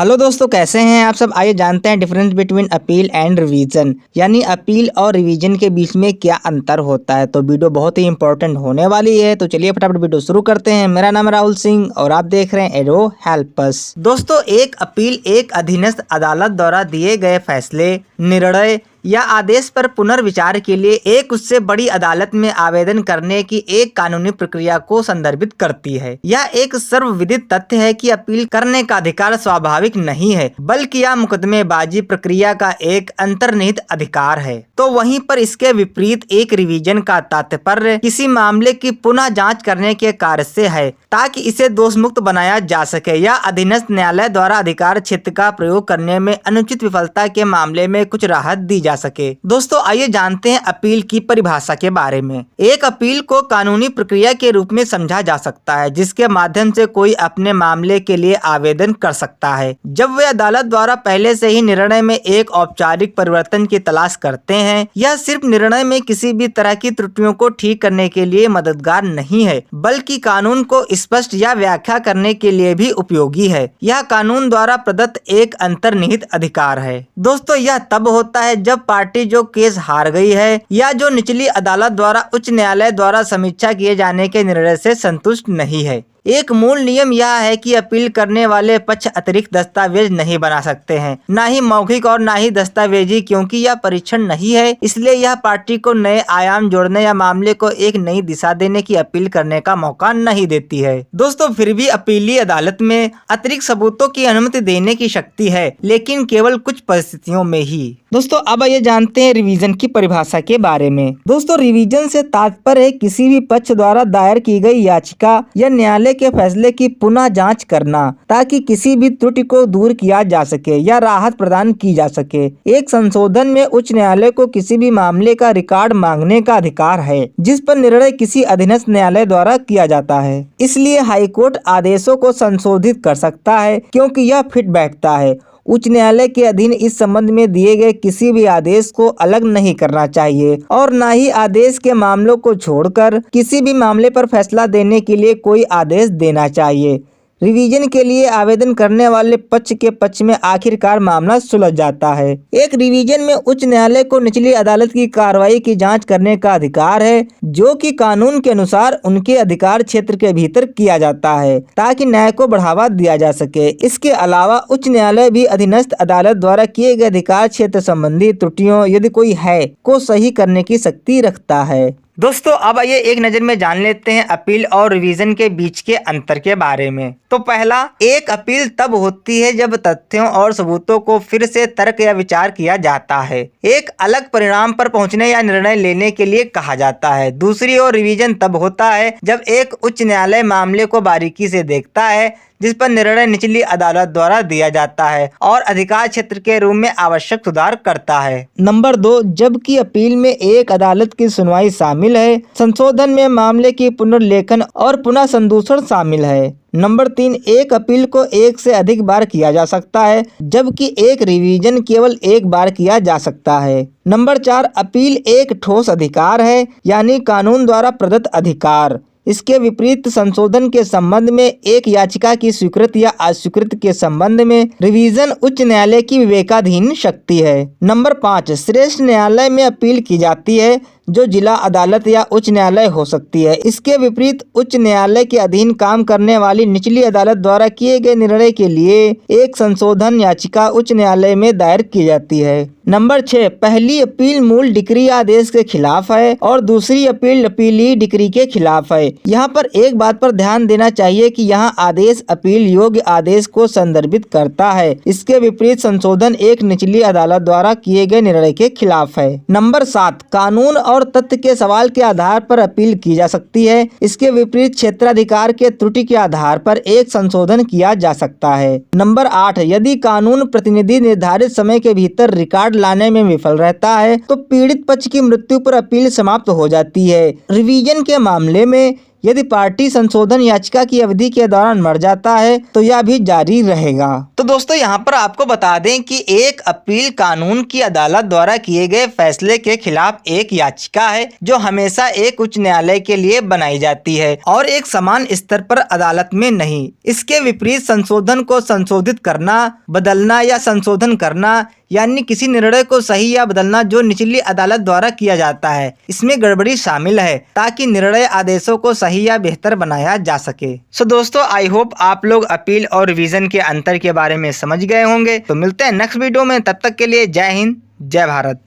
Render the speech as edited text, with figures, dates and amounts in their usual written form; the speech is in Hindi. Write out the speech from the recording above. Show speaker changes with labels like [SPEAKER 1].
[SPEAKER 1] हेलो दोस्तों, कैसे हैं आप सब। आइए जानते हैं difference between appeal and revision, यानी अपील और रिवीजन के बीच में क्या अंतर होता है। तो वीडियो बहुत ही इंपॉर्टेंट होने वाली है, तो चलिए फटाफट वीडियो शुरू करते हैं। मेरा नाम है राहुल सिंह और आप देख रहे हैं एडो हेल्प अस। दोस्तों, एक अपील एक अधीनस्थ अदालत द्वारा दिए गए फैसले, निर्णय या आदेश पर पुनर्विचार के लिए एक उससे बड़ी अदालत में आवेदन करने की एक कानूनी प्रक्रिया को संदर्भित करती है। यह एक सर्वविदित तथ्य है कि अपील करने का अधिकार स्वाभाविक नहीं है, बल्कि यह मुकदमेबाजी प्रक्रिया का एक अंतर्निहित अधिकार है। तो वहीं पर इसके विपरीत एक रिवीजन का तात्पर्य किसी मामले की पुनः जांच करने के कार्य से है, ताकि इसे दोषमुक्त बनाया जा सके या अधीनस्थ न्यायालय द्वारा अधिकार क्षेत्र का प्रयोग करने में अनुचित विफलता के मामले में कुछ राहत दी जा सके। दोस्तों, आइए जानते हैं अपील की परिभाषा के बारे में। एक अपील को कानूनी प्रक्रिया के रूप में समझा जा सकता है, जिसके माध्यम से कोई अपने मामले के लिए आवेदन कर सकता है जब वे अदालत द्वारा पहले से ही निर्णय में एक औपचारिक परिवर्तन की तलाश करते हैं। यह सिर्फ निर्णय में किसी भी तरह की त्रुटियों को ठीक करने के लिए मददगार नहीं है, बल्कि कानून को स्पष्ट या व्याख्या करने के लिए भी उपयोगी है। यह कानून द्वारा प्रदत्त एक अंतर्निहित अधिकार है। दोस्तों, यह तब होता है जब पार्टी जो केस हार गई है या जो निचली अदालत द्वारा उच्च न्यायालय द्वारा समीक्षा किए जाने के निर्णय से संतुष्ट नहीं है। एक मूल नियम यह है कि अपील करने वाले पक्ष अतिरिक्त दस्तावेज नहीं बना सकते हैं, ना ही मौखिक और ना ही दस्तावेजी, क्योंकि यह परीक्षण नहीं है। इसलिए यह पार्टी को नए आयाम जोड़ने या मामले को एक नई दिशा देने की अपील करने का मौका नहीं देती है। दोस्तों, फिर भी अपीली अदालत में अतिरिक्त सबूतों की अनुमति देने की शक्ति है, लेकिन केवल कुछ परिस्थितियों में ही। दोस्तों, अब ये जानते हैं रिवीजन की परिभाषा के बारे में। दोस्तों, रिवीजन से तात्पर्य किसी भी पक्ष द्वारा दायर की गई याचिका या न्यायालय के फैसले की पुनः जांच करना, ताकि किसी भी त्रुटि को दूर किया जा सके या राहत प्रदान की जा सके। एक संशोधन में उच्च न्यायालय को किसी भी मामले का रिकॉर्ड मांगने का अधिकार है, जिस पर निर्णय किसी अधीनस्थ न्यायालय द्वारा किया जाता है। इसलिए हाईकोर्ट आदेशों को संशोधित कर सकता है, क्योंकि यह फिट बैठता है। उच्च न्यायालय के अधीन इस संबंध में दिए गए किसी भी आदेश को अलग नहीं करना चाहिए और न ही आदेश के मामलों को छोड़कर किसी भी मामले पर फैसला देने के लिए कोई आदेश देना चाहिए। रिवीजन के लिए आवेदन करने वाले पक्ष के पक्ष में आखिरकार मामला सुलझ जाता है। एक रिवीजन में उच्च न्यायालय को निचली अदालत की कार्रवाई की जांच करने का अधिकार है, जो कि कानून के अनुसार उनके अधिकार क्षेत्र के भीतर किया जाता है, ताकि न्याय को बढ़ावा दिया जा सके। इसके अलावा उच्च न्यायालय भी अधीनस्थ अदालत द्वारा किए गए अधिकार क्षेत्र संबंधी त्रुटियों, यदि कोई है, को सही करने की शक्ति रखता है। दोस्तों, अब आइए एक नज़र में जान लेते हैं अपील और रिवीजन के बीच के अंतर के बारे में। तो पहला, एक अपील तब होती है जब तथ्यों और सबूतों को फिर से तर्क या विचार किया जाता है, एक अलग परिणाम पर पहुंचने या निर्णय लेने के लिए कहा जाता है। दूसरी ओर रिवीजन तब होता है जब एक उच्च न्यायालय मामले को बारीकी से देखता है, जिस पर निर्णय निचली अदालत द्वारा दिया जाता है और अधिकार क्षेत्र के रूप में आवश्यक सुधार करता है। नंबर 2, जबकि अपील में एक अदालत की सुनवाई शामिल है, संशोधन में मामले की पुनर्लेखन और पुनः संदूषण शामिल है। नंबर 3, एक अपील को एक से अधिक बार किया जा सकता है, जबकि एक रिवीजन केवल एक बार किया जा सकता है। नंबर 4, अपील एक ठोस अधिकार है, यानी कानून द्वारा प्रदत्त अधिकार। इसके विपरीत संशोधन के संबंध में एक याचिका की स्वीकृति या अस्वीकृति के संबंध में रिवीजन उच्च न्यायालय की विवेकाधीन शक्ति है। नंबर 5, श्रेष्ठ न्यायालय में अपील की जाती है, जो जिला अदालत या उच्च न्यायालय हो सकती है। इसके विपरीत उच्च न्यायालय के अधीन काम करने वाली निचली अदालत द्वारा किए गए निर्णय के लिए एक संशोधन याचिका उच्च न्यायालय में दायर की जाती है। नंबर 6, पहली अपील मूल डिक्री आदेश के खिलाफ है और दूसरी अपील अपीली डिक्री के खिलाफ है। यहाँ पर एक बात पर ध्यान देना चाहिए कि यहाँ आदेश अपील योग्य आदेश को संदर्भित करता है। इसके विपरीत संशोधन एक निचली अदालत द्वारा किए गए निर्णय के खिलाफ है। नंबर 7, कानून और तथ्य के सवाल के आधार पर अपील की जा सकती है। इसके विपरीत क्षेत्राधिकार के त्रुटि के आधार पर एक संशोधन किया जा सकता है। नंबर 8, यदि कानून प्रतिनिधि निर्धारित समय के भीतर रिकॉर्ड लाने में विफल रहता है, तो पीड़ित पक्ष की मृत्यु पर अपील समाप्त हो जाती है। रिवीजन के मामले में यदि पार्टी संशोधन याचिका की अवधि के दौरान मर जाता है तो यह भी जारी रहेगा। तो दोस्तों यहाँ पर आपको बता दें कि एक अपील कानून की अदालत द्वारा किए गए फैसले के खिलाफ एक याचिका है जो हमेशा एक उच्च न्यायालय के लिए बनाई जाती है और एक समान स्तर पर अदालत में नहीं। इसके विपरीत संशोधन को संशोधित करना, बदलना या संशोधन करना यानी किसी निर्णय को सही या बदलना जो निचली अदालत द्वारा किया जाता है, इसमें गड़बड़ी शामिल है ताकि निर्णय आदेशों को सही या बेहतर बनाया जा सके। सो दोस्तों, आई होप आप लोग अपील और रिवीजन के अंतर के बारे में समझ गए होंगे। तो मिलते हैं नेक्स्ट वीडियो में, तब तक के लिए जय हिंद, जय भारत।